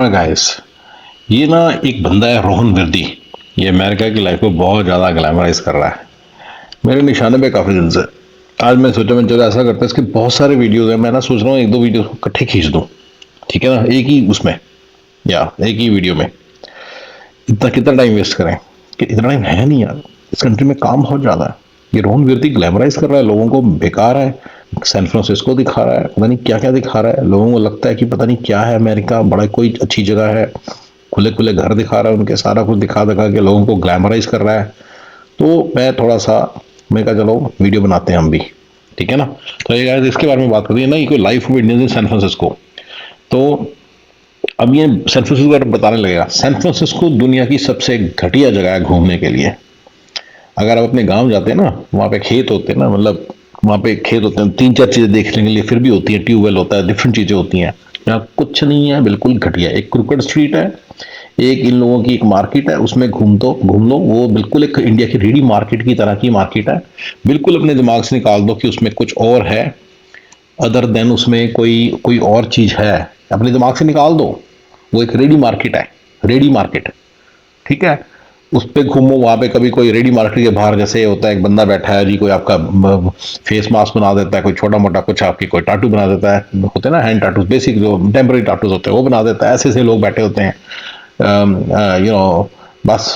Guys, ये ना एक बंदा है रोहन विर्दी। ये अमेरिका की लाइफ को बहुत ज़्यादा ग्लैमराइज कर रहा है। मेरे निशाने पे काफ़ी दिन से। आज मैं सोचा मैं चलो ऐसा करता है, इसके बहुत सारे वीडियोस हैं। मैं ना सोच रहा हूँ एक दो वीडियो इकट्ठे खींच दूँ। ठीक है ना, एक ही उसमें या एक ही वीडियो में इतना कितना टाइम वेस्ट करें कि इतना टाइम है नहीं यार। इस कंट्री में काम बहुत ज़्यादा है। ये रोहन विर्दी ग्लैमराइज कर रहा है लोगों को, बेकार है। सैन फ्रांसिस्को दिखा रहा है, पता नहीं क्या क्या दिखा रहा है। लोगों को लगता है कि पता नहीं क्या है, अमेरिका बड़ा कोई अच्छी जगह है। खुले खुले घर दिखा रहा है उनके, सारा कुछ दिखा दिखा के लोगों को ग्लैमराइज कर रहा है। तो मैं थोड़ा सा, मैं कहा चलो वीडियो बनाते हैं हम भी। ठीक है ना। तो ये guys, इसके बारे में बात करते हैं ना, ये कोई life of Indians in San Francisco. तो अब ये सैन फ्रांसिस्को का बताने लगेगा। सैन फ्रांसिस्को दुनिया की सबसे घटिया जगह है घूमने के लिए। अगर आप अपने गांव जाते हैं ना, वहाँ पे खेत होते हैं ना, मतलब वहाँ पे खेत होते हैं, तीन चार चीजें देखने के लिए फिर भी होती है। ट्यूबवेल होता है, डिफरेंट चीजें होती हैं। यहाँ कुछ नहीं है, बिल्कुल घटिया। एक क्रिकेट स्ट्रीट है, एक इन लोगों की एक मार्केट है, उसमें घूम लो, वो बिल्कुल एक इंडिया की रेडी मार्केट की तरह की मार्केट है। बिल्कुल अपने दिमाग से निकाल दो कि उसमें कुछ और है, अदर देन उसमें कोई कोई और चीज है, अपने दिमाग से निकाल दो। वो एक रेडी मार्केट है, रेडी मार्केट। ठीक है। उस पे घूमो, वहां पे कभी कोई रेडी मार्केट के बाहर जैसे होता है, एक बंदा बैठा है जी, कोई आपका फेस मास्क बना देता है, कोई छोटा मोटा कुछ आपकी कोई टाटू बना देता है, होते हैं ना हैंड टाटू, बेसिक जो टेम्पररी टाटूज होते हैं वो बना देता है। ऐसे ऐसे लोग बैठे होते हैं। बस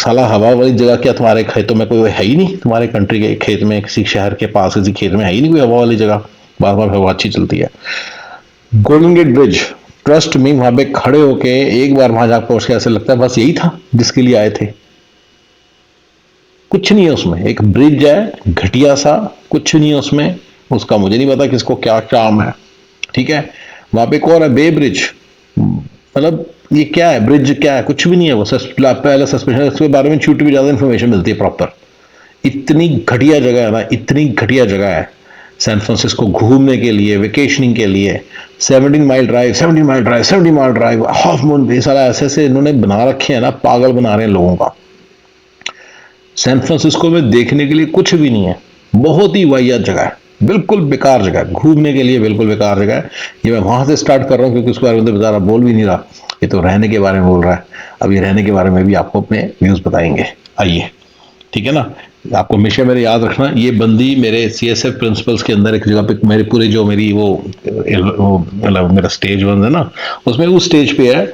साला हवा वाली जगह क्या तुम्हारे खेतों में कोई है ही नहीं? तुम्हारे कंट्री के खेत में, किसी शहर के पास किसी खेत में है ही नहीं कोई हवा वाली जगह। बार बार हवा अच्छी चलती है। Golden Gate Bridge, trust me, वहां पे खड़े होके एक बार वहां जाकर पहुंच के ऐसे लगता है बस यही था जिसके लिए आए थे। कुछ नहीं है उसमें, एक ब्रिज है घटिया सा, कुछ नहीं है उसमें। उसका मुझे नहीं पता किसको क्या काम है। ठीक है। वहां पे एक और है बे ब्रिज, मतलब ये क्या है, ब्रिज क्या है? कुछ भी नहीं है वो। पहले सस्पेंशन, इसके बारे में छूट भी ज्यादा इन्फॉर्मेशन मिलती है प्रॉपर। इतनी घटिया जगह है ना, इतनी घटिया जगह है सैन फ्रांसिस्को घूमने के लिए, वेकेशनिंग के लिए। 17 mile drive, 70 mile drive, 70 mile drive, half moon भी, सारा ऐसे ऐसे इन्होंने बना रखे हैं ना, पागल बना रहे हैं लोगों का। सैन फ्रांसिस्को में देखने के लिए कुछ भी नहीं है। बहुत ही वाहियात जगह है, बिल्कुल बेकार जगह है घूमने के लिए, बिल्कुल बेकार जगह है। ये मैं वहां से स्टार्ट कर रहा हूँ क्योंकि उसके बारे में तो बेचारा बोल भी नहीं रहा। ये तो रहने के बारे में बोल रहा है। अब ये रहने के बारे में भी आपको अपने व्यूज बताएंगे, आइए। ठीक है ना। आपको हमेशा मेरे याद रखना, ये बंदी मेरे सीएसएफ प्रिंसिपल्स के अंदर एक जगह पे, मेरे पूरे जो मेरी वो मतलब मेरा स्टेज वन है ना, उसमें उस स्टेज पे है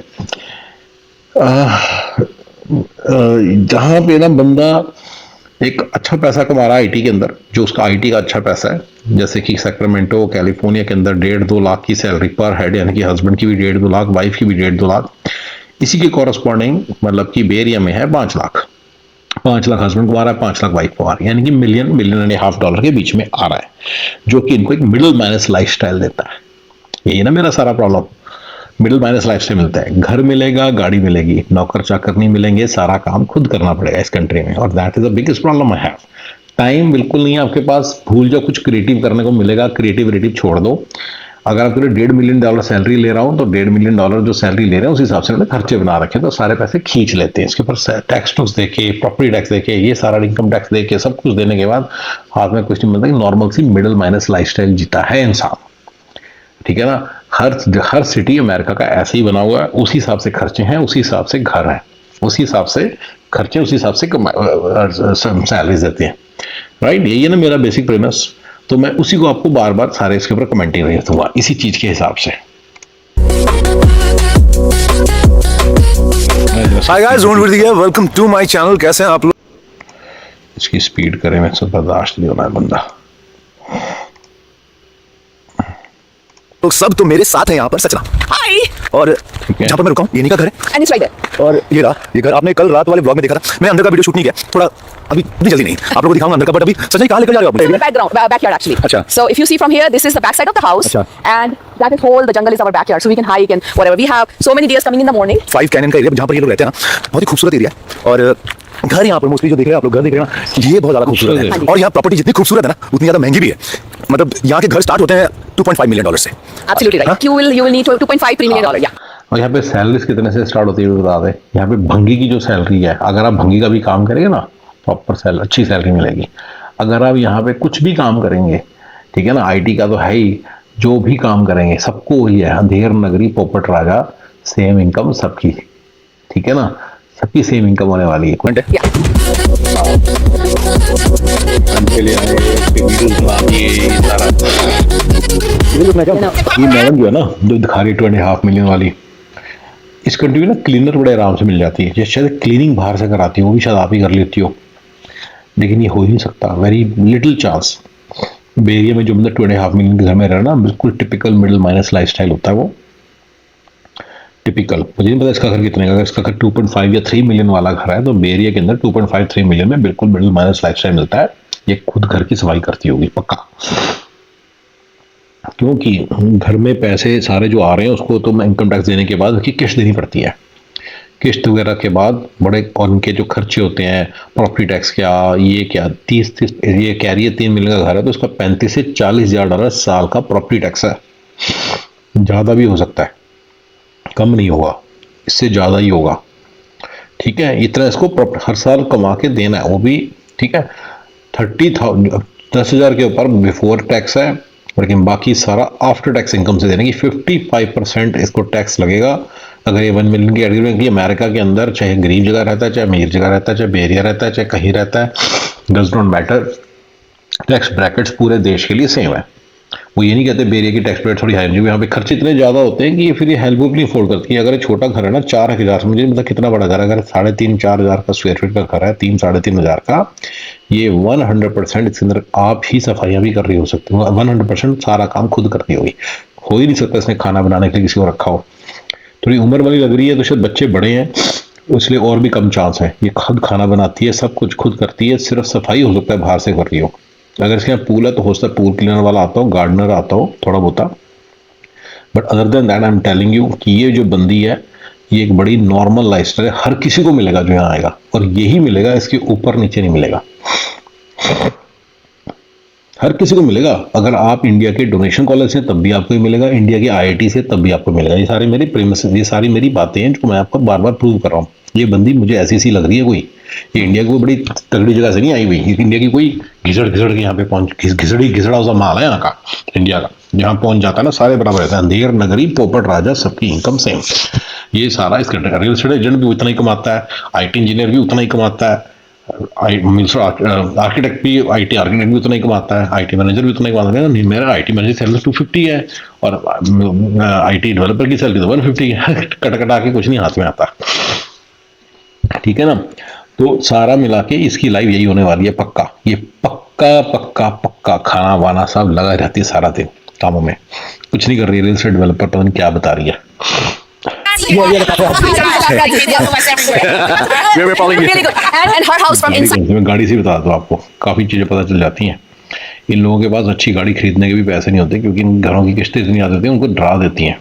जहां पे ना बंदा एक अच्छा पैसा कमा रहा है आईटी के अंदर, जो उसका आईटी का अच्छा पैसा है। जैसे कि सैक्रामेंटो कैलिफोर्निया के अंदर 1.5-2 लाख की सैलरी पर हेड, यानी कि हस्बैंड की भी 1.5-2 लाख, वाइफ की भी 1.5-2 लाख। इसी के कॉरस्पॉन्डिंग मतलब कि बे एरिया में है 5 लाख। 5 लाख हस्बैंड को आ रहा है, 5 लाख वाइफ को आ रहा है, यानी कि million million and half dollar के बीच में आ रहा है, जो कि इनको एक मिडिल माइनस लाइफस्टाइल देता है। यही ना मेरा सारा प्रॉब्लम। मिडिल माइनस लाइफस्टाइल मिलता है, घर मिलेगा, गाड़ी मिलेगी, नौकर चाकर नहीं मिलेंगे, सारा काम खुद करना पड़ेगा इस कंट्री में, और that is the biggest problem I have. Time बिल्कुल नहीं है आपके पास। भूल जाओ कुछ क्रिएटिव करने को मिलेगा, क्रिएटिविटी छोड़ दो। अगर आप 1.5 मिलियन डॉलर सैलरी ले रहा हूँ तो 1.5 मिलियन डॉलर जो सैलरी ले रहे हैं उस हिसाब से उन्होंने खर्चे बना रखे हैं, तो सारे पैसे खींच लेते हैं। इसके ऊपर टैक्स टूक्स देके, प्रॉपर्टी टैक्स देके, ये सारा इनकम टैक्स देके, सब कुछ देने के बाद हाथ में कुछ नहीं मिलता। नॉर्मल सी मिडिल माइनस लाइफस्टाइल जीता है इंसान। ठीक है ना। हर हर सिटी अमेरिका का ऐसे ही बना हुआ है, उसी हिसाब से खर्चे हैं, उसी हिसाब से घर है, उसी हिसाब से खर्चे, उसी हिसाब से सैलरीज देते हैं। राइट, यही है ना मेरा बेसिक प्रेमिस। तो मैं उसी को आपको बार बार सारे इसके ऊपर कमेंटिंग रही दूंगा इसी चीज के हिसाब से। हाय गाइस, रोहन विर्दी है, वेलकम टू माय चैनल। कैसे हैं आप लोग? इसकी स्पीड करे, मैं सब बर्दाश्त नहीं होना है बंदा। सब तो मेरे साथ हैं यहाँ पर, सचना। हाय। और जहाँ पर मैं रुका हूँ ये नहीं का घर है, एंड इट्स राइट देयर। और ये रहा ये घर। आपने कल रात वाले व्लॉग में देखा था। मैं अंदर का वीडियो शूट नहीं किया, थोड़ा अभी जल्दी नहीं आप लोगों को दिखाऊंगा अंदर का। बट अभी सच में कहाँ लेकर जा रहे हो आप? Backyard actually. अच्छा। So if you see from here, this is the back side of the house, अच्छा। and that is whole the jungle is our backyard, so we can hike and whatever. We have so many deers coming in the morning. 5 cannon का area जहाँ पर ये लोग रहते हैं ना, बहुत ही खूबसूरत एरिया है। और घर यहाँ पर मोस्टली जो देख रहे हैं आप लोग, घर देख रहे हैं ना, ये बहुत ज्यादा खूबसूरत है। और यहाँ प्रॉपर्टी जितनी खूबसूरत है ना, उतनी ज्यादा महंगी भी है। मतलब यहाँ के घर स्टार्ट होते हैं 2.5 मिलियन डॉलर से। Absolutely right. You will need 2.5-3 million dollar. Yeah. और यहाँ पे सैलरीज कितने से स्टार्ट होती है बता दें। यहाँ पे भंगी की जो सैलरी है, अगर आप भंगी का भी काम करेंगे ना, प्रॉपर सैलरी, अच्छी सैलरी मिलेगी। अगर आप यहाँ पे कुछ भी काम करेंगे, ठीक है ना, आईटी का तो है ही, जो भी काम करेंगे सबको वही है। अंधेर नगरी पोपट राजा, सेम इनकम सबकी, ठीक है ना, सबकी सेम इनकम होने वाली है। Yeah. के लिए आए, उसके वीडियोस बना दिए, ये सारा। ये मैडम जो है ना, जो दिखा रही 2.5 मिलियन वाली, इस कंट्री में ना क्लीनर बड़े आराम से मिल जाती है। जैसे शायद क्लीनिंग बाहर से कराती हो, वो भी शायद आप ही कर लेती हो, लेकिन ये हो ही नहीं सकता, वेरी लिटिल चांस। बेरिया में जो बंदा 2.5 मिलियन के घर में रहा ना, बिल्कुल टिपिकल मिडिल माइनस लाइफस्टाइल होता है वो, टिपिकल। मुझे नहीं पता इसका घर कितने का, अगर इसका घर 2.5 या 3 मिलियन वाला घर है तो बेरिया के अंदर 2.5-3 मिलियन में बिल्कुल मिडिल माइनस लाइफस्टाइल मिलता है। ये खुद घर की सफाई करती होगी पक्का, क्योंकि घर में पैसे सारे जो आ रहे हैं उसको तो इनकम टैक्स देने के बाद उसकी किस्त देनी पड़ती है। किस्त वगैरह के बाद बड़े, और उनके जो खर्चे होते हैं, प्रॉपर्टी टैक्स क्या, ये क्या, 30 ये कह रही है 3 मिलियन का घर है तो उसका 35 से 40 हज़ार डॉलर साल का प्रॉपर्टी टैक्स है। ज़्यादा भी हो सकता है, कम नहीं होगा, इससे ज़्यादा ही होगा, ठीक है। इतना इसको हर साल कमा के देना है, वो भी ठीक है। 10,000 के ऊपर बिफोर टैक्स है, लेकिन बाकी सारा आफ्टर टैक्स इनकम से देने की 55% इसको टैक्स लगेगा। अगर ये 1 मिलियन की कैटेगरी में, अमेरिका के अंदर चाहे गरीब जगह रहता है, चाहे अमीर जगह रहता है, चाहे बेरिया रहता है, चाहे कहीं रहता है, does not matter, tax brackets पूरे देश के लिए सेम है। वो ये नहीं कहते बेरिया की टैक्स रेट थोड़ी हाई नहीं, यहाँ पे खर्चे इतने ज़्यादा होते हैं कि ये फिर ये हेल्प नहीं अफोर्ड करती है। अगर छोटा घर है ना, 4,000, मुझे मतलब कितना बड़ा घर है, अगर 3,500-4 हज़ार का स्क्वायर फीट का घर है, 3-3.5 हज़ार का, ये 100% इसके अंदर आप ही सफाइयाँ भी कर रही हो सकती हो, 100% सारा काम खुद करती होगी। हो ही नहीं सकता इसने खाना बनाने के लिए किसी को रखा हो। थोड़ी उम्र वाली लग रही है तो शायद बच्चे बड़े हैं, इसलिए और भी कम चांस है। ये खुद खाना बनाती है, सब कुछ खुद करती है, सिर्फ सफाई हो सकता है बाहर से कर रही हो। अगर इसके यहाँ पूल है तो हो सकता है पूल क्लीनर वाला आता हो, गार्डनर आता हो थोड़ा बहुत, but other than that I am telling you कि ये जो बंदी है ये एक बड़ी नॉर्मल लाइफस्टाइल है, हर किसी को मिलेगा जो यहाँ आएगा, और यही मिलेगा, इसके ऊपर नीचे नहीं मिलेगा, हर किसी को मिलेगा। अगर आप इंडिया के डोनेशन कॉलेज से तब भी आपको ही मिलेगा, इंडिया के IIT से तब भी आपको मिलेगा। ये सारे मेरी प्रीमिस, ये सारी मेरी बातें हैं जो मैं आपको बार बार प्रूव कर रहा हूँ। ये बंदी मुझे ऐसी सी लग रही है कोई, ये इंडिया की कोई बड़ी तगड़ी जगह से नहीं आई हुई, इंडिया की कोई घिसड़ के यहाँ पे पहुंच, घिसड़ा सा माल है यहाँ का, इंडिया का। जहाँ पहुंच जाता है ना सारे बराबर रहते हैं, अंधेर नगरी पोपट राजा सबकी इनकम सेम। ये सारा इस रियल एस्टेट एजेंट भी उतना ही कमाता है, IT इंजीनियर भी उतना ही कमाता है, आर्किटेक्ट भी, IT आर्किटेक्ट भी उतना ही कमाता है, IT मैनेजर भी उतना ही कमाता है। मेरा IT मैनेजर सैलरी 250 है और IT डेवलपर की सैलरी तो 150 है। कटा के कुछ नहीं हाथ में आता, ठीक है ना। तो सारा मिला के इसकी लाइफ यही होने वाली है पक्का। ये पक्का खाना वाना सब लगा रहती है सारा दिन कामों में, कुछ नहीं कर रही है। रियल एस्टेट डेवलपर पता नहीं क्या बता रही है। We're following you. Really good. And her house from inside. मैं गाड़ी से बता दूं आपको, काफ़ी चीज़ें पता चल जाती हैं। इन लोगों के पास अच्छी गाड़ी खरीदने के भी पैसे नहीं होते, क्योंकि इन घरों की किस्तें इतनी आती होती हैं, उनको डरा देती हैं।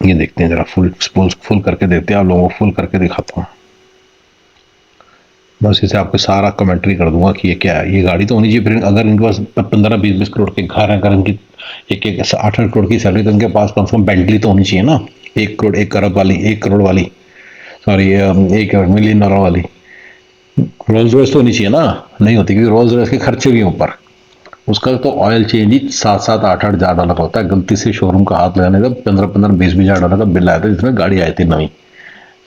ये देखते हैं जरा, फुल करके देखते हैं, आप लोगों को फुल करके दिखाता हूँ। बस इसे आपको सारा कमेंट्री कर दूंगा कि ये क्या है। ये गाड़ी तो होनी चाहिए, फिर अगर इनके पास 15-20 करोड़ के घर है, अगर इनकी 8-8 करोड़ की सैलरी, तो इनके पास कम से कम बेंटली तो होनी चाहिए ना, 1 करोड़ 1 अरब वाली, 1 करोड़ वाली, सॉरी 1 मिलियन डॉलर वाली रोल्स रॉयस तो होनी चाहिए ना। नहीं होती, क्योंकि रोल्स रॉयस के खर्चे भी ऊपर, उसका तो ऑयल चेंज ही 7-8 हज़ार डॉलर होता है। गलती से शोरूम का हाथ लगाने का 15-20 हज़ार डॉलर का बिल आया था, जिसमें गाड़ी आई थी नवी,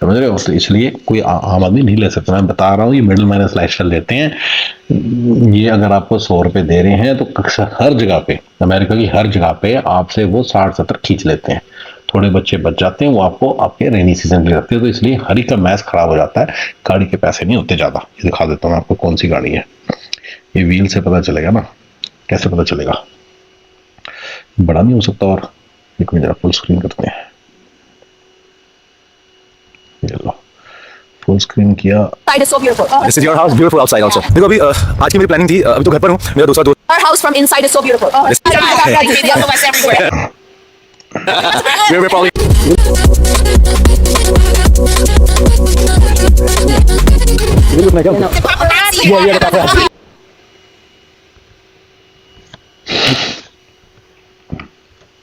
समझ रहे हो। तो इसलिए कोई आम आदमी नहीं ले सकता। मैं बता रहा हूँ, ये मिडिल माइनस लाइफस्टाइल लेते हैं। ये अगर आपको 100 रुपये दे रहे हैं तो हर जगह पे, अमेरिका की हर जगह पे आपसे वो 60-70 खींच लेते हैं। थोड़े बच्चे बच जाते हैं, वो आपको आपके रेनी सीजन के लिए रखते हैं, तो इसलिए हर एक का मैच खराब हो जाता है। गाड़ी के पैसे नहीं होते ज़्यादा। ये दिखा देता हूँ आपको कौन सी गाड़ी है। ये व्हील से पता चलेगा ना, कैसे पता चलेगा, बड़ा नहीं हो सकता। और एक मिनट जरा फुल स्क्रीन करते हैं, फुल स्क्रीन किया। Inside is so beautiful. This is your house, beautiful outside also. देखो अभी आज की मेरी प्लानिंग थी, अभी तो घर पर हूँ, मेरा दूसरा दोस्त। Her house from inside is so beautiful. We're following.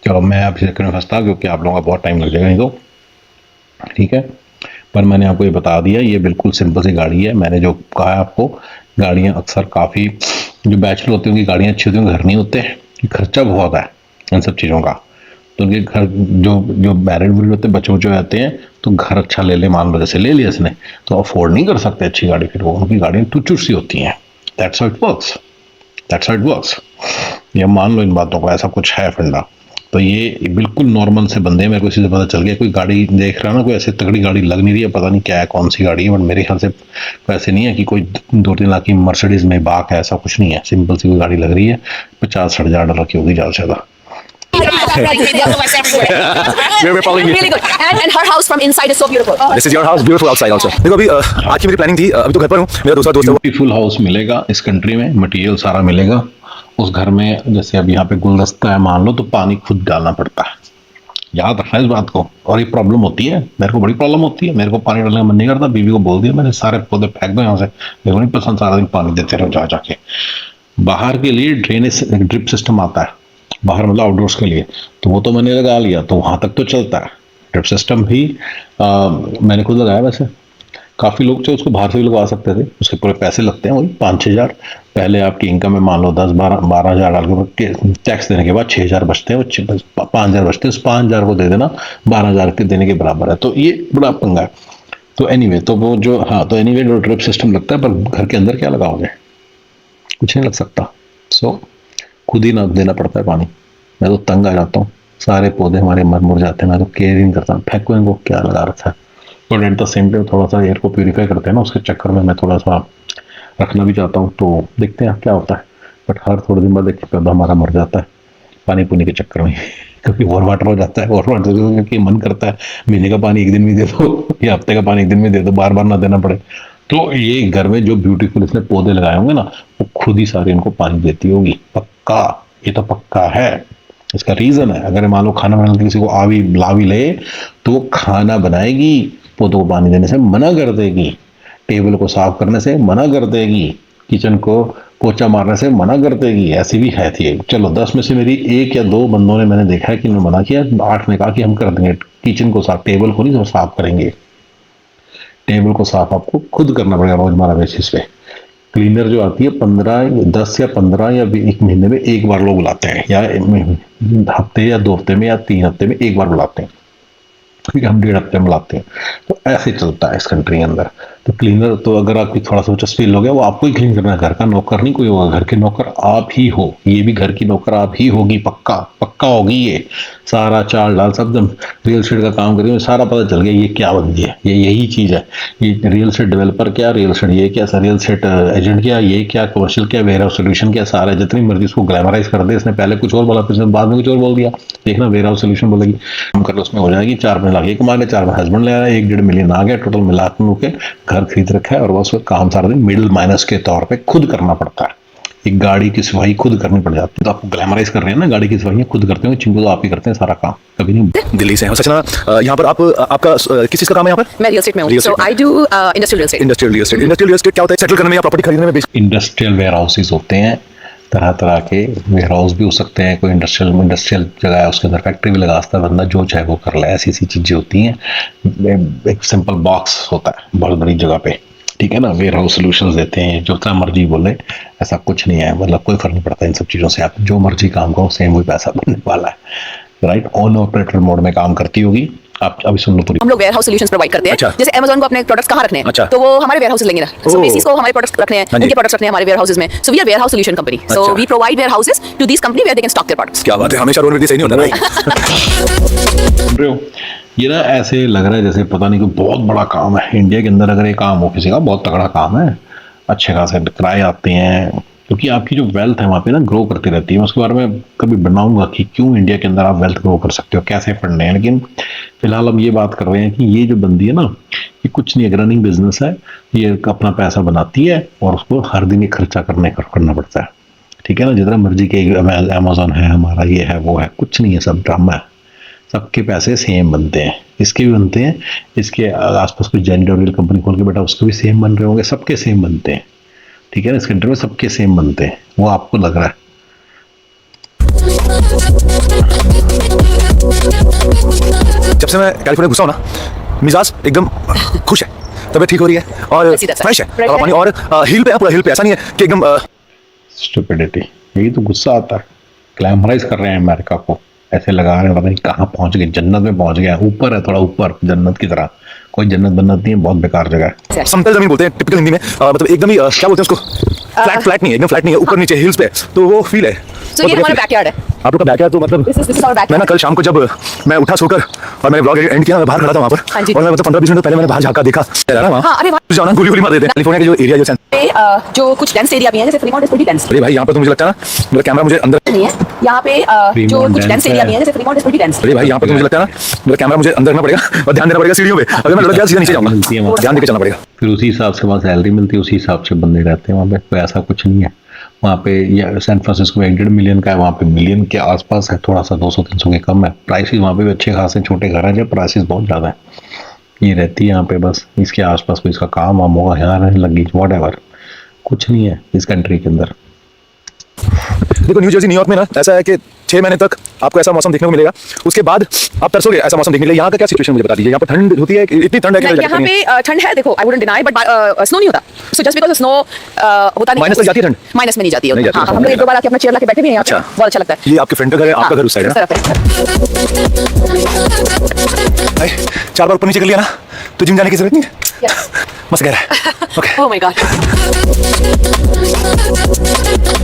चलो मैं आप इस चक्कर में फंसता, क्योंकि आप लोगों का बहुत टाइम लग जाएगा नहीं तो, ठीक है। पर मैंने आपको ये बता दिया, ये बिल्कुल सिंपल सी गाड़ी है। मैंने जो कहा है आपको, गाड़ियाँ अक्सर काफ़ी, जो बैचलर होती हैं उनकी गाड़ियाँ अच्छी होती हैं, घर नहीं होते, खर्चा बहुत है इन सब चीज़ों का। तो उनके घर जो जो मैरिड वैरिड होते हैं, बच्चे बच्चे रहते हैं, तो घर अच्छा ले ले, मान लो जैसे ले लिया इसने, तो अफोर्ड नहीं कर सकते अच्छी गाड़ी, फिर वो उनकी गाड़ियाँ टुचुर सी होती हैं। That's how it works, that's how it works. ये मान लो इन बातों को, ऐसा कुछ है फंडा। तो ये बिल्कुल नॉर्मल से बंदे हैं, मेरे को इसी से पता चल गया। कोई गाड़ी देख रहा है ना, कोई ऐसे तगड़ी गाड़ी लग नहीं रही है, पता नहीं क्या है, कौन सी गाड़ी है, बट मेरे ख्याल से वैसे नहीं है कि कोई 2-3 लाख की मर्सिडीज में बाक है, ऐसा कुछ नहीं है। सिंपल सी कोई गाड़ी लग रही है, 50-60 हज़ार डॉलर की होगी ज़्यादा से ज़्यादा। We're following you. Really good. And her house from inside is so beautiful. This is your house, beautiful outside also. देखो अभी आज की मेरी प्लानिंग थी, अभी तो घर पर हूँ, मेरा दूसरा दोस्त है वो ब्यूटीफुल हाउस मिलेगा इस कंट्री में, मटेरियल सारा मिलेगा उस घर में। जैसे अब यहाँ पे गुलदस्ता है मान लो, तो पानी खुद डालना पड़ता है, याद रखना इस बात को। और ये प्रॉब्लम होती है, मेरे को बड़ी प्रॉब्लम होती है, मेरे को पानी डालने का मन नहीं करता, बीवी को बोल दिया मैंने सारे पौधे फेंक दो यहाँ से, मेरे को नहीं पसंद सारा दिन पानी देते रहो जा जाके। बाहर के लिए ड्रेनेज ड्रिप सिस्टम आता है, बाहर मतलब आउटडोर्स के लिए, तो वो तो मैंने लगा लिया, तो वहाँ तक तो चलता है। ड्रिप सिस्टम भी मैंने खुद लगाया। वैसे काफ़ी लोग जो उसको बाहर से भी लगवा सकते थे, उसके पूरे पैसे लगते हैं वही 5-6 हज़ार। पहले आपकी इनकम में मान लो 10-12 हज़ार डाल के टैक्स देने के बाद 6 हज़ार बचते हैं, वो 5 हज़ार बचते हैं, उस 5 हज़ार को दे देना 12 हज़ार के देने के बराबर है। तो ये बड़ा पंगा है। तो एनीवे तो वो जो तो एनीवे जो ड्रिप सिस्टम लगता है, पर घर के अंदर क्या लगाओगे, कुछ नहीं लग सकता। सो खुद ही ना देना पड़ता है पानी। मैं तो तंग आ जाता हूँ, सारे पौधे हमारे मर मुर जाते हैं, मैं तो केयर ही नहीं करता, फेंको इनको, क्या लगा रखा है। और एट द सेम टाइम थोड़ा सा एयर को प्यूरीफाई करते हैं ना, उसके चक्कर में मैं थोड़ा सा रखना भी चाहता हूँ, तो देखते हैं क्या होता है। बट हर थोड़े दिन बाद एक पौधा हमारा मर जाता है पानी पुनी के चक्कर में, क्योंकि ओवर वाटर हो जाता है। ओवर वाटर क्योंकि मन करता है महीने का पानी एक दिन में दे दो, या हफ्ते का पानी एक दिन में दे दो, बार बार ना देना पड़े। तो ये घर में जो ब्यूटीफुल इसने पौधे लगाए होंगे ना, वो खुद ही सारे इनको पानी देती होगी, पक्का, ये तो पक्का है। इसका रीजन है, अगर मान लो खाना बनाने किसी को आवी लावी ले, तो वो खाना बनाएगी, पौधों को पानी देने से मना कर देगी, टेबल को साफ करने से मना कर देगी, किचन को पोछा मारने से मना कर देगी। ऐसी भी है थी। चलो 10 में से मेरी 1 या 2 बंदों ने मैंने देखा है कि उन्होंने मना किया, 8 ने कहा कि हम कर देंगे, किचन को साफ, टेबल को नहीं साफ करेंगे। टेबल को साफ आपको खुद करना पड़ेगा रोजमर्रा बेसिस पे। क्लीनर जो आती है 10 या 15 या 1 महीने में एक बार लोग बुलाते हैं, या हफ्ते या 2 हफ्ते में या 3 हफ्ते में एक बार बुलाते हैं, क्योंकि हम 1.5 हफ्ते में बुलाते हैं। तो ऐसे चलता है इस कंट्री के अंदर। तो क्लीनर तो अगर आपकी थोड़ा सा चस्पील हो गया, वो आपको ही क्लीन करना है, घर का नौकर नहीं कोई होगा, घर के नौकर आप ही हो। ये भी घर की नौकर आप ही होगी, पक्का पक्का होगी। ये सारा चाल डाल सब रियल एस्टेट का काम करेंगे, सारा पता चल गया ये क्या बंदी है, ये यही चीज़ है। ये रियल एस्टेट डेवलपर क्या, रियल एस्टेट ये क्या, रियल एस्टेट एजेंट क्या, ये क्या, कमर्शियल क्या, वेयर हाउस सोल्यूशन क्या, सारा जितनी मर्जी उसको ग्लैमराइज कर दे। इसने पहले कुछ और बोला, फिर बाद में कुछ और बोल दिया। देखना वेयर हाउस सोल्यूशन बोलेगी, हम कर लो, उसमें हो जाएगी 4-5 लाख ये कमा ले, 4 हस्बैंड ले आया, 1-1.5 मिलियन आ गया, टोटल मिला के घर खरीद रखा है, और बस काम सारा दिन मिडिल माइनस के तौर पे खुद करना पड़ता है। एक गाड़ी की सफाई खुद करनी पड़ जाती है। तो आपको ग्लैमराइज कर रहे हैं ना, गाड़ी की सफाई खुद करते हैं, चिंकू तो आप ही करते हैं सारा काम, कभी नहीं। दिल्ली से हैं। और सचना यहाँ पर आपका किस चीज़ का काम है यहाँ पर? मैं रियल एस्टेट में हूँ, Real so estate I do industrial real estate. Industrial real estate क्या होता है? सेटल करने में या प्रॉपर्टी खरीदने में? इंडस्ट्रियल वेयर हाउसेज होते हैं, तरह तरह के वेयर हाउस भी हो सकते हैं। कोई इंडस्ट्रियल जगह है, उसके अंदर फैक्ट्री भी लगा सकता है बंदा, जो चाहे वो कर ले। ऐसी ऐसी चीज़ें होती हैं। एक सिंपल बॉक्स होता है बहुत बड़ी जगह पे, ठीक है ना। वेयर हाउस सोल्यूशंस देते हैं, जो जितना मर्जी बोले, ऐसा कुछ नहीं है, मतलब कोई फर्क नहीं पड़ता इन सब चीज़ों से। आप जो मर्जी काम करो, सेम वही पैसा बनने वाला है, राइट। ऑन ऑपरेटर मोड में काम करती होगी। आप अभी सुन लो पूरी। हम लोग वेयर हाउस सॉल्यूशंस प्रोवाइड करते हैं। अच्छा। जैसे Amazon को अपने प्रोडक्ट्स कहाँ रखने हैं, अच्छा। तो वो हमारे वेयर हाउसेस लेंगे ना। सो ओह। बेसिस को हमारे प्रोडक्ट्स रखने हैं, हाँ जी। उनके प्रोडक्ट्स रखने हैं हमारे वेयर हाउसेस में। So we are warehouse solution company, so अच्छा। We provide warehouses to this company where they can stock their products. क्या बात है, हमेशा रोल सही नहीं होता भाई। सुन रहे हो, ये ना ऐसे लग रहा है जैसे पता नहीं कोई बहुत बड़ा काम है। इंडिया के अंदर अगर ये काम हो किसी का, बहुत तगड़ा काम है, अच्छे खासे किराए आते हैं, क्योंकि आपकी जो वेल्थ है वहाँ पे ना ग्रो करती रहती है। मैं उसके बारे में कभी बनाऊंगा कि क्यों इंडिया के अंदर आप वेल्थ ग्रो कर सकते हो, कैसे फंडे हैं। लेकिन फिलहाल हम ये बात कर रहे हैं कि ये जो बंदी है ना, ये कुछ नहीं, रनिंग बिजनेस है, ये अपना पैसा बनाती है और उसको हर दिन ये खर्चा करना पड़ता है, ठीक है ना। जितना मर्जी के अमेजोन है हमारा, ये है वो है, कुछ नहीं है, सब ड्रामा है। सबके पैसे सेम बनते हैं, इसके भी बनते हैं, इसके आसपास कोई जेंडर कंपनी खोल के बैठा उसके भी सेम बन रहे होंगे, सबके सेम बनते हैं, ठीक है ना। इस कंट्री में सबके सेम बनते हैं, वो आपको लग रहा है। जब से मैं कैलिफोर्निया घुसा हूँ ना, मिजाज एकदम खुश है, तबीयत ठीक हो रही है और फ्रेश है, हवा पानी, और हिल पे है, पूरा हिल पे। ऐसा नहीं है कि एकदम स्टुपिडिटी, यही तो गुस्सा आता है। ग्लैमराइज कर रहे हैं अमेरिका को, ऐसे लगा रहे हैं पता नहीं कहाँ पहुंच गए, जन्नत में पहुंच गया, ऊपर है थोड़ा ऊपर जन्नत की तरह। कोई जन्नत बन्नत नहीं है, बहुत बेकार जगह है। समतल जमीन बोलते हैं टिपिकल हिंदी में, मतलब एकदम ही क्या बोलते हैं उसको, फ्लैट नहीं है, एकदम फ्लैट नहीं है, ऊपर नीचे हिल्स पे, तो वो फील है। So ये हमारा बैकयार्ड है। आप लोग का बैकयार्ड तो मतलब This is our मैं ना backyard. कल शाम को जब मैं उठा सोकर और मैंने ब्लॉग एंड किया, मैं बाहर खड़ा था वहाँ हाँ पर, जी। और मैं मतलब 15-20 मिनट पहले मैंने बाहर झाँका देखा वहाँ हाँ, अरे वाह। जाना गोली मार देते हैं। कैलिफोर्निया के जो एरिया जो पे जो कुछ डेंस एरिया भी है, जैसे फ्रीमॉन्ट इज प्रीटी डेंस। अरे भाई यहाँ पर तो मुझे लगता है ना मेरा कैमरा मुझे अंदर, नहीं है यहाँ पे जो Fremont कुछ dense डेंस एरिया है। भी है, जैसे फ्रीमॉन्ट इज प्रीटी डेंस। अरे भाई यहाँ पर तो मुझे लगता है ना मेरा कैमरा मुझे अंदर रखना पड़ेगा और ध्यान देना पड़ेगा सीढ़ियों पे, अगर मैं लड़ गया सीधा नीचे मिलती है जाऊंगा, वहाँ। ध्यान देकर चलना पड़ेगा। फिर उसी हिसाब से वहाँ सैलरी मिलती है, उसी हिसाब से बंदे रहते हैं वहाँ पे। कोई ऐसा कुछ नहीं है वहाँ पे। या सैन फ्रांसिस्को में 1.5 मिलियन का है, वहाँ पे मिलियन के आसपास है, थोड़ा सा 200-300 के कम है। प्राइसेस वहाँ पे भी अच्छे खासे, छोटे घर हैं जब प्राइसेस बहुत ज़्यादा है। ये रहती है यहाँ पे, बस इसके आसपास कोई इसका काम वाम होगा, यहाँ रहने लगी, वॉट कुछ नहीं है इस कंट्री के अंदर। देखो न्यू जर्सी न्यूयॉर्क में ना ऐसा है कि 6 महीने तक आपको ऐसा मौसम देखने को मिलेगा, उसके बाद आप तरसोगे ऐसा मौसम देखने के लिए। यहाँ का क्या सिचुएशन मुझे बता दीजिए, यहाँ पर ठंड होती है, इतनी ठंड है कि यहाँ पे ठंड है, देखो I wouldn't deny, but snow नहीं होता। सो जस्ट बिकॉज़ स्नो होता नहीं, माइनस तक जाती है ठंड? माइनस में नहीं जाती है। नहीं जाती है। हाँ, हम लोग एक दो बार आके अपना चेयर लाके बैठे भी हैं यहाँ पे, अच्छा। बहुत अच्छा लगता है। ये आपके फ्रेंड का घर है, आपका हाँ, घर उस साइड इस है तरफ है। भाई 4 बार ऊपर नीचे कर लिया ना तो जिम जाने की जरूरत नहीं है। Yes. मस्त कह रहा है। Okay Oh my God.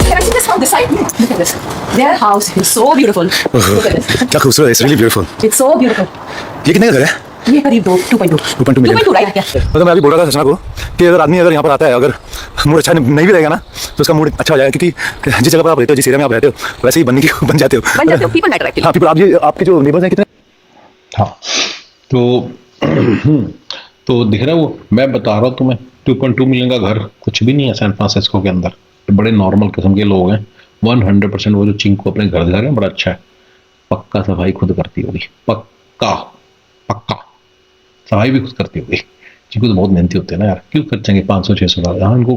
Can I see this from this side? Look at this. Their house is so beautiful. Look at this. क्या खूबसूरत है, it's really beautiful. It's so beautiful. ये कितने का घर है? ये करीब 2.2 2.2 मिलियन। 2.2 right? Yeah. मतलब मैं अभी बोल रहा था सचना को कि अगर आदमी अगर यहाँ पर आता है, अगर मूड अच्छा नहीं भी रहेगा ना तो उसका मूड अच्छा हो जाएगा, क्योंकि जिस जगह पर आप रहते हो, जिस एरिया में आप रहते हो, वैसे ही बन जाते हो। बन जाते हो, people matter actually. हाँ people, आप ये आपके जो नेबर्स हैं कितने? हाँ तो दिख रहा है वो, मैं बता रहा हूँ तुम्हें 2.2 मिलियन का घर कुछ भी नहीं है सैन फ्रांसिस्को के अंदर। ये बड़े नॉर्मल किस्म के लोग हैं। 100% वो जो चिंकू अपने घर दिखा रहे हैं बड़ा अच्छा है। पक्का सफाई खुद करती होगी, पक्का पक्का सफाई भी खुद करती होगी। चिंकू तो बहुत मेहनती होते हैं ना यार, क्यों खर्चेंगे 500-600 डॉलर। हाँ इनको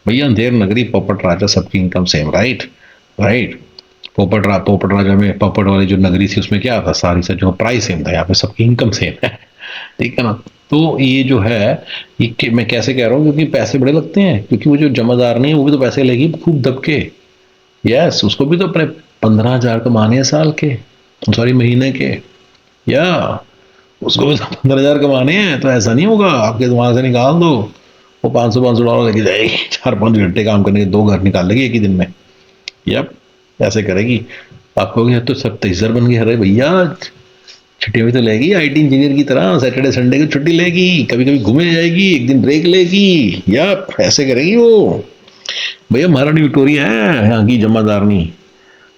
भैया अंधेर नगरी, पोपट राजा, सबकी इनकम सेम, राइट। पोपट राजा में पोपट वाली जो नगरी थी उसमें क्या था, सारी से जो प्राइस सेम था, यहाँ पे सबकी इनकम सेम है। ठीक है ना। तो ये जो है ये मैं कैसे कह रहा हूँ, क्योंकि पैसे बड़े लगते हैं, क्योंकि वो जो जमादार नहीं है वो भी तो पैसे लेगी खूब दबके। यस, उसको भी तो अपने 15,000 कमाने हैं साल के, सॉरी महीने के, या उसको भी तो 15,000 कमाने हैं। तो ऐसा नहीं होगा आपके वहां से निकाल दो, वो 500 डॉलर लेके जाएगी, 4-5 घंटे काम करने के 2 घर निकाल लेगी एक ही दिन में। यप, ऐसे करेगी। आप कहोगे तो सब 23,000 बन गए। अरे भैया छुट्टियां भी तो लेगी, IT इंजीनियर की तरह सैटरडे संडे की छुट्टी लेगी, कभी कभी घूमने जाएगी, एक दिन ब्रेक लेगी। यप, ऐसे करेगी वो। भैया महारानी विक्टोरिया है यहाँ की जमादारनी।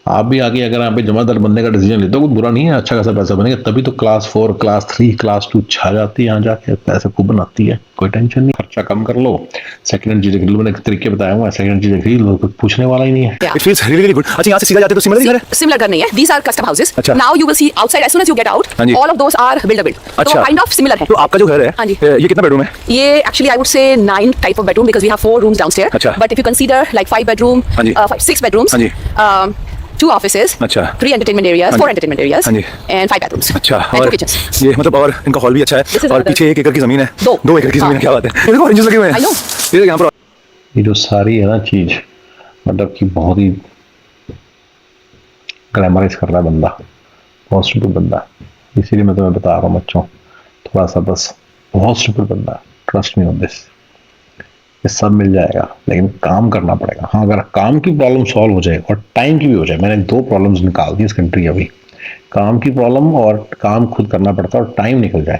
आप भी आगे अगर यहाँ पे जमादार बनने का डिसीजन लेते हो, कुछ बुरा नहीं है, अच्छा खासा पैसा बनेगा। तभी तो क्लास 4, क्लास 3, क्लास 2 छा जाती है यहाँ जाके, पैसे खूब बनाती है, कोई टेंशन नहीं। खर्चा कम कर लो, सेकंड हैंड चीजें खरीद लो। मैंने एक तरीके बताया हुआ, सेकंड हैंड चीजें खरीद लो, कुछ पूछने वाला ही नहीं है। Yeah. It feels really good। अच्छा यहाँ से सीधा जाते तो सिमिलर ही घर है? Similar घर नहीं है, these are custom houses. अच्छा। Now you will see outside as soon as you get out, हाँ जी। all of those are build. तो अच्छा। kind of similar है। तो आपका जो घर है हाँ जी। ये कितना बेडरूम है? ये actually I would say 9 type of bedroom because we have 4 rooms downstairs. अच्छा। But if you consider like 5 bedroom, हाँ जी। 6 bedrooms, हाँ जी। 2 offices, अच्छा। 3 entertainment areas, हाँ 4 जी। entertainment areas, हाँ जी। and 5 bathrooms. अच्छा, And 2 और kitchens. ये मतलब और इनका हॉल भी अच्छा This है, is और another- पीछे 1 एकड़ की जमीन है। 2 एकड़ की जमीन है, हाँ। क्या बात है। ये देखो ऑरेंजेस लगे हुए हैं। I know. ये यहाँ पर ये जो सारी है ना चीज, मतलब कि बहुत ही ग्लैमराइज कर रहा है बंदा, बहुत स्टूपिड बंदा। इसीलिए मैं तुम्हें बता रहा हूँ बच्चों, थोड़ा सा बस, बहुत स्टूपिड बंदा, ट्रस्ट मी ऑन दिस। ये सब मिल जाएगा लेकिन काम करना पड़ेगा। हाँ, अगर काम की प्रॉब्लम सॉल्व हो जाए और टाइम की भी हो जाए, मैंने 2 प्रॉब्लम्स निकाल दी इस कंट्री अभी, काम की प्रॉब्लम और काम खुद करना पड़ता है और टाइम निकल जाए,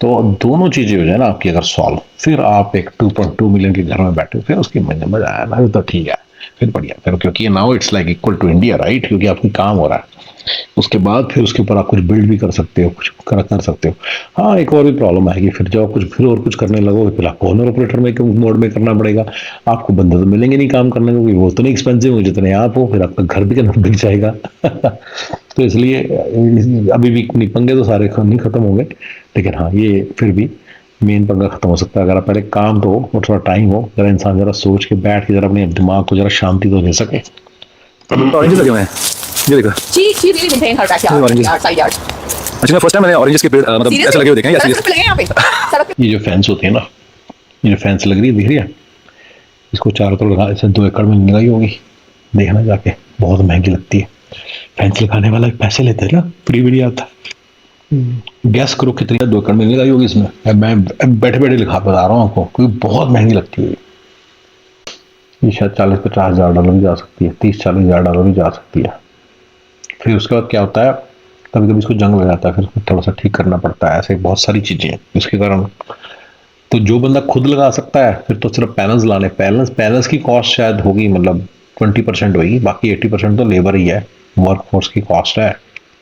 तो दोनों चीज़ें हो जाए ना आपकी अगर सॉल्व, फिर आप एक 2.2 मिलियन के घर में बैठे हो, फिर उसकी मजा आया ना, तो ठीक है, फिर बढ़िया। फिर क्योंकि now it's like equal to India, right, क्योंकि आपकी काम हो रहा है। उसके बाद फिर उसके ऊपर आप कुछ बिल्ड भी कर सकते हो, कुछ कर सकते हो। हाँ, एक और भी प्रॉब्लम आएगी, फिर जब आप फिर और कुछ करने लगोगे, फिर आपको ओनर ऑपरेटर में मोड में करना पड़ेगा। आपको बंदे तो मिलेंगे नहीं काम करने को, वो तो नहीं एक्सपेंसिव हो जितने आप हो, फिर आपका घर भी करना बिक जाएगा। तो इसलिए अभी भी पंगे तो सारे नहीं खत्म होंगे, लेकिन हाँ ये फिर भी मेन पंगा खत्म हो सकता है अगर आप पहले काम तो हो और थोड़ा टाइम हो, जरा इंसान जरा सोच के बैठ के जरा अपने दिमाग को जरा शांति तो दे सके। ऑरेंजेस लगे हुए हैं, ये देखो। She really maintained her backyard, Oranges. side yard. अच्छा, मैं फर्स्ट टाइम मैंने ऑरेंजेस के पेड़ मतलब ऐसे लगे हुए देखे हैं। या सड़क पे लगे हैं यहाँ पे, सड़क पे। ये जो फेंस होती है ना, ये जो फेंस लग रही है, दिख रही है, इसको चारों तरफ लगा, ऐसे 2 एकड़ में लगाई होगी, देखना जाके, बहुत महंगी लगती है। फैंस लगाने वाला पैसे लेते हैं ना, फ्री वीडियो आता है। गैस करो कितनी 2 एकड़ में लगाई होगी इसमें। अब मैं बैठे बैठे लिखा बता रहा हूँ आपको, क्योंकि बहुत महंगी लगती है ये। शायद 40-50 हज़ार डॉलर भी जा सकती है, 30-40 हज़ार डॉलर भी जा सकती है। फिर उसके बाद क्या होता है, कभी कभी इसको जंग लग जाता है, फिर उसको थोड़ा सा ठीक करना पड़ता है। ऐसे बहुत सारी चीज़ें हैं इसके कारण। तो जो बंदा खुद लगा सकता है फिर तो सिर्फ पैनल्स लाने, पैनल्स की कॉस्ट शायद होगी मतलब 20% होगी, बाकी 80% तो लेबर ही है, वर्क फोर्स की कॉस्ट है।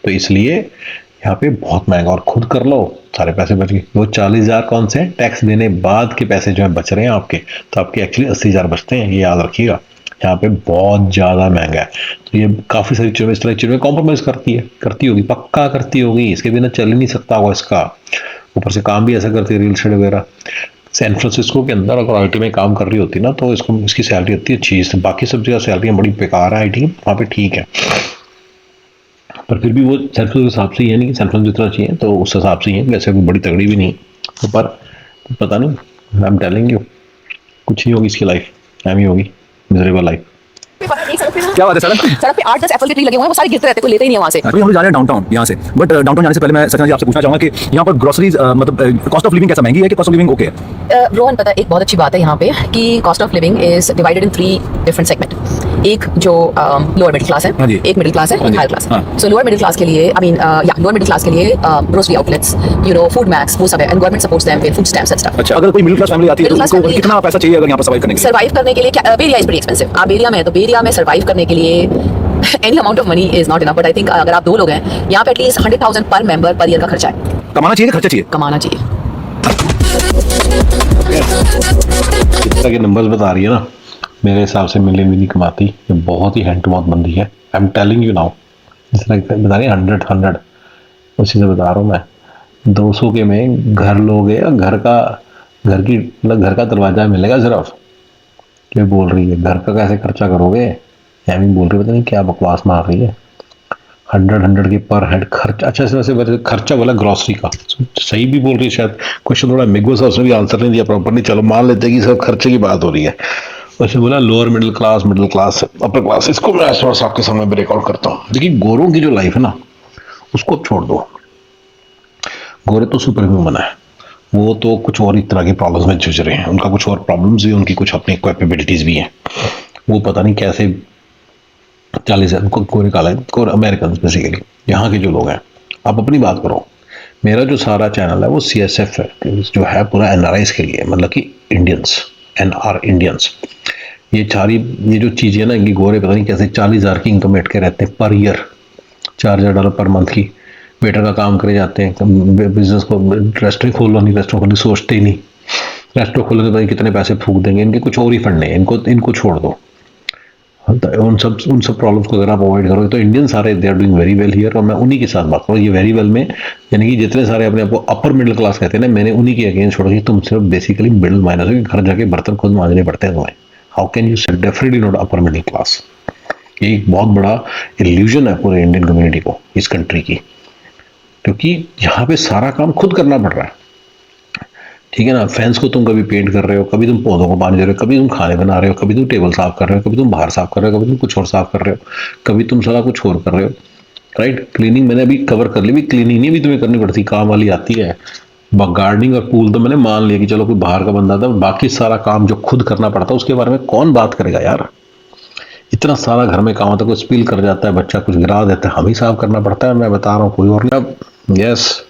तो इसलिए यहाँ पे बहुत महंगा, और खुद कर लो सारे पैसे बच गए। वो 40 हज़ार कौन से टैक्स देने बाद के पैसे जो है बच रहे हैं आपके, तो आपके एक्चुअली 80 हज़ार बचते हैं, ये याद रखिएगा। यहाँ पे बहुत ज़्यादा महंगा है। तो ये काफ़ी सारी चीज़ों में, इस तरह की चीज़ों में कॉम्प्रोमाइज़ करती होगी, पक्का करती होगी, इसके बिना चल ही नहीं सकता होगा इसका। ऊपर से काम भी ऐसा करती है, रियल एस्टेट वगैरह। सैन फ्रांसिस्को के अंदर अगर आईटी में काम कर रही होती ना, तो इसको इसकी सैलरी इतनी अच्छी है। बाकी सब जगह सैलरियाँ बड़ी बेकार है आईटी, वहाँ पे ठीक है, पर फिर भी वो सैन फ्रांसिस्को के हिसाब से ही है, नहीं कि सैन फ्रांसिस्को जितना चाहिए तो उस हिसाब से ही है, वैसे कोई बड़ी तगड़ी भी नहीं। तो पर पता नहीं, आई एम टेलिंग यू, कुछ नहीं होगी इसकी लाइफ, एम ही होगी मिजरेबल लाइफ। क्या बात है सर? सड़क पे 8-10 एप्पल के ट्री लगे हुए हैं, वो सारे गिरते रहते हैं, कोई लेते ही नहीं है वहाँ से। अभी हम लोग जा रहे हैं डाउनटाउन यहाँ से, बट डाउनटाउन जाने से पहले मैं सचना जी आपसे पूछना चाहूंगा कि यहाँ पर ग्रोसरीज मतलब कॉस्ट ऑफ लिविंग कैसा, महंगी है कि कॉस्ट ऑफ लिविंग ओके है? रोहन, पता है एक बहुत अच्छी बात है यहाँ पे कि cost of living is divided in 3 different segment. एक जो लोअर मिडिल क्लास है, हाँ जी। एक मिडिल क्लास है, हाँ एक जी। Higher class. हाँ। सो लोअर मिडिल क्लास के लिए लोअर मिडिल क्लास के लिए ग्रोसरी आउटलेट्स, फूड मैक्स, वो सब है, and government supports them with food stamps and stuff. अच्छा, अगर कोई मिडिल क्लास फैमिली आती है तो Middle class उनको family- कितना पैसा चाहिए अगर यहाँ पर सर्वाइव करने के लिए? सर्वाइव करने के लिए क्या, बेरिया इज वेरी एक्सपेंसिव। आप बेरिया में है तो बेरिया में सर्वाइव करने के लिए any amount of money is not enough, but I think अगर आप 2 लोग हैं यहाँ पे एटलीस्ट 100,000 पर मेंबर पर ईयर का खर्चा है। कमाना चाहिए कि खर्चा चाहिए? कमाना चाहिए। इस तरह के नंबर्स बता रही है ना, मेरे हिसाब से मिलियन भी नहीं कमाती, ये बहुत ही हैंड टू माउथ बंदी है। I am telling you now, जिस तरह बता रही है 100 उसी से बता रहा हूँ मैं। 200 के में घर लोगे या घर का दरवाजा मिलेगा सिर्फ। क्या बोल रही है, घर का कैसे खर्चा करोगे? एम ही बोल रही है, पता नहीं क्या बकवास मार रही है। 100 के पर हेड खर्चा। अच्छा, इसमें से खर्चा बोला ग्रॉसरी का, सही भी बोल रही है शायद। क्वेश्चन थोड़ा मिगो सा, उसने भी आंसर नहीं दिया प्रॉपरली, चलो मान लेते हैं कि सब खर्चे की बात हो रही है। वैसे बोला lower middle class, upper class. इसको मैं थोड़ा सा आपके सामने ब्रेकआउट करता हूँ। देखिए, गोरों की जो लाइफ है ना, उसको अब छोड़ दो। गोरे तो सुपर ह्यूमन है, वो तो कुछ और ही तरह की प्रॉब्लम्स में जूझ रहे हैं, उनका कुछ और प्रॉब्लम्स भी, उनकी कुछ अपनी कैपेबिलिटीज भी हैं। वो पता नहीं कैसे 40 उनको को निकाला है, अमेरिकन बेसिकली, यहाँ के जो लोग हैं। आप अपनी बात करो, मेरा जो सारा चैनल है वो CSF है, जो है पूरा NRIs के लिए, मतलब कि इंडियंस, NR इंडियंस। ये जो चीज़ें ना, इनकी गोरे पता नहीं कैसे 40,000 की इनकम मेट के रहते हैं पर ईयर, $4,000 पर मंथ की। वेटर का काम करे जाते हैं, बिजनेस को रेस्टोरेंट खोलनी सोचते ही नहीं। रेस्टोरेंट खोलोगे तो कितने पैसे फूक देंगे, इनके कुछ और ही फंड नहीं, इनको छोड़ दो। उन सब प्रॉब्लम्स को अगर आप अवॉइड करोगे तो इंडियन सारे they are doing very well here. और मैं उन्हीं के साथ बात करूँ, ये वेरी वेल में यानी कि जितने सारे अपने आप को अपर मिडिल क्लास कहते हैं ना, मैंने उन्हीं के अगेंस्ट छोड़ा कि तुम सिर्फ बेसिकली मिडिल माइनस हो, कि घर जाके बर्तन खुद मांजने पड़ते हैं तुम्हें। हाउ कैन यू से definitely not upper middle class. ये एक बहुत बड़ा इल्यूजन है पूरे इंडियन कम्युनिटी को, इस कंट्री की, क्योंकि यहाँ पे सारा काम खुद करना पड़ रहा है। ठीक है ना, फैंस को तुम कभी पेंट कर रहे हो, कभी तुम पौधों को पानी दे रहे हो, कभी तुम खाने बना रहे हो, कभी तुम टेबल साफ कर रहे हो, कभी तुम बाहर साफ कर रहे हो, कभी तुम कुछ और साफ कर रहे हो, कभी तुम सारा कुछ और कर रहे हो। राइट, क्लीनिंग मैंने अभी कवर कर ली, भी क्लीनिंग नहीं भी तुम्हें करनी पड़ती, काम वाली आती है। गार्डनिंग और पूल तो मैंने मान लिया कि चलो कोई बाहर का बंदा था, बाकी सारा काम जो खुद करना पड़ता है उसके बारे में कौन बात करेगा यार। इतना सारा घर में काम होता है, कोई स्पिल कर जाता है, बच्चा कुछ गिरा देता है, हम ही साफ करना पड़ता है। मैं बता रहा हूँ, कोई और नहीं। अब यस,